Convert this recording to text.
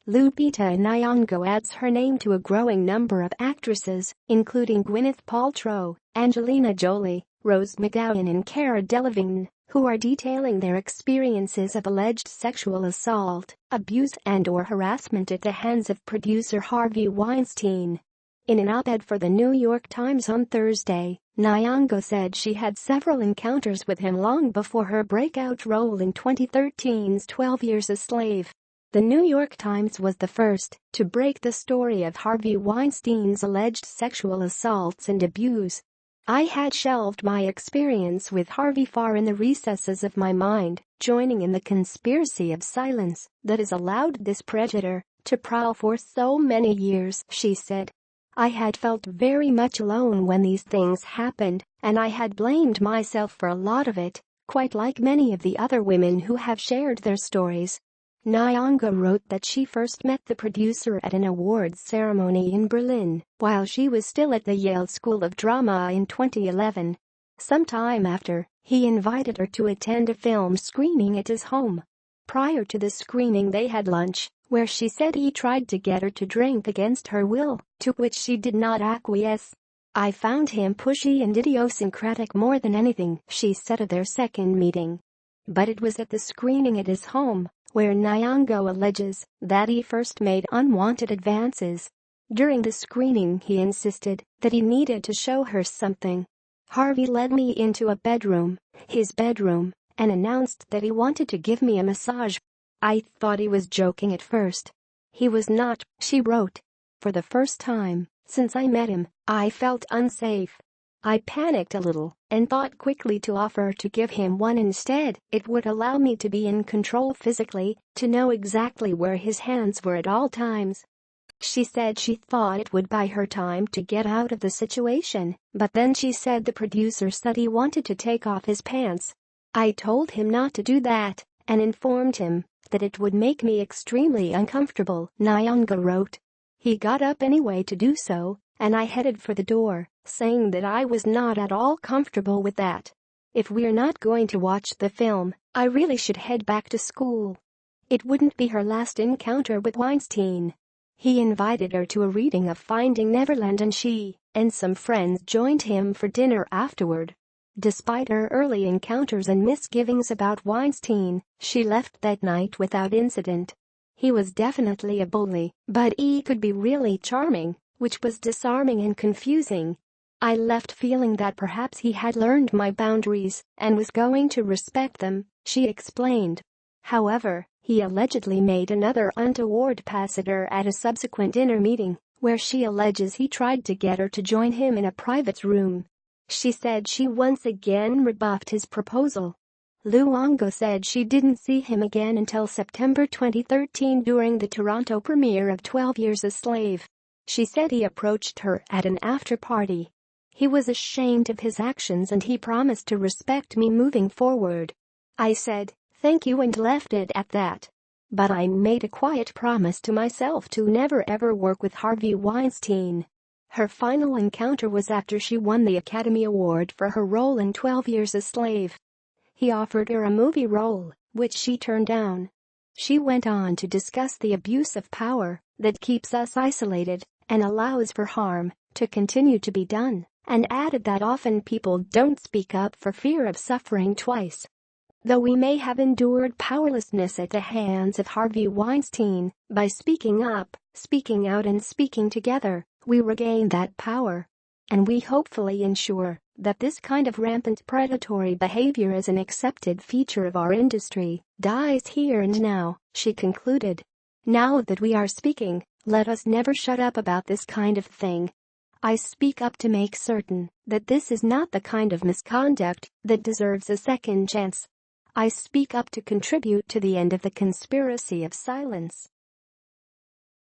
Lupita Nyong'o adds her name to a growing number of actresses, including Gwyneth Paltrow, Angelina Jolie, Rose McGowan and Cara Delevingne, who are detailing their experiences of alleged sexual assault, abuse and/or harassment at the hands of producer Harvey Weinstein. In an op-ed for the New York Times on Thursday, Nyong'o said she had several encounters with him long before her breakout role in 2013's 12 Years a Slave. The New York Times was the first to break the story of Harvey Weinstein's alleged sexual assaults and abuse. "I had shelved my experience with Harvey far in the recesses of my mind, joining in the conspiracy of silence that has allowed this predator to prowl for so many years," she said. "I had felt very much alone when these things happened, and I had blamed myself for a lot of it, quite like many of the other women who have shared their stories." Nyong'o wrote that she first met the producer at an awards ceremony in Berlin while she was still at the Yale School of Drama in 2011. Sometime after, he invited her to attend a film screening at his home. Prior to the screening they had lunch, where she said he tried to get her to drink against her will, to which she did not acquiesce. "I found him pushy and idiosyncratic more than anything," she said of their second meeting. But it was at the screening at his home where Nyong'o alleges that he first made unwanted advances. During the screening he insisted that he needed to show her something. "Harvey led me into a bedroom, his bedroom, and announced that he wanted to give me a massage. I thought he was joking at first. He was not," she wrote. "For the first time since I met him, I felt unsafe. I panicked a little and thought quickly to offer to give him one instead. It would allow me to be in control physically, to know exactly where his hands were at all times." She said she thought it would buy her time to get out of the situation, but then she said the producer said he wanted to take off his pants. "I told him not to do that and informed him that it would make me extremely uncomfortable," Nyong'o wrote. "He got up anyway to do so, and I headed for the door, saying that I was not at all comfortable with that. If we're not going to watch the film, I really should head back to school." It wouldn't be her last encounter with Weinstein. He invited her to a reading of Finding Neverland and she and some friends joined him for dinner afterward. Despite her early encounters and misgivings about Weinstein, she left that night without incident. "He was definitely a bully, but he could be really charming, which was disarming and confusing. I left feeling that perhaps he had learned my boundaries and was going to respect them," she explained. However, he allegedly made another untoward pass at her at a subsequent dinner meeting, where she alleges he tried to get her to join him in a private room. She said she once again rebuffed his proposal. Nyong'o said she didn't see him again until September 2013 during the Toronto premiere of 12 Years a Slave. She said he approached her at an after-party. "He was ashamed of his actions and he promised to respect me moving forward. I said, thank you and left it at that. But I made a quiet promise to myself to never ever work with Harvey Weinstein." Her final encounter was after she won the Academy Award for her role in 12 Years a Slave. He offered her a movie role, which she turned down. She went on to discuss the abuse of power that keeps us isolated and allows for harm to continue to be done, and added that often people don't speak up for fear of suffering twice. "Though we may have endured powerlessness at the hands of Harvey Weinstein, by speaking up, speaking out and speaking together, we regain that power. And we hopefully ensure that this kind of rampant predatory behavior as an accepted feature of our industry dies here and now," she concluded. "Now that we are speaking, let us never shut up about this kind of thing. I speak up to make certain that this is not the kind of misconduct that deserves a second chance. I speak up to contribute to the end of the conspiracy of silence."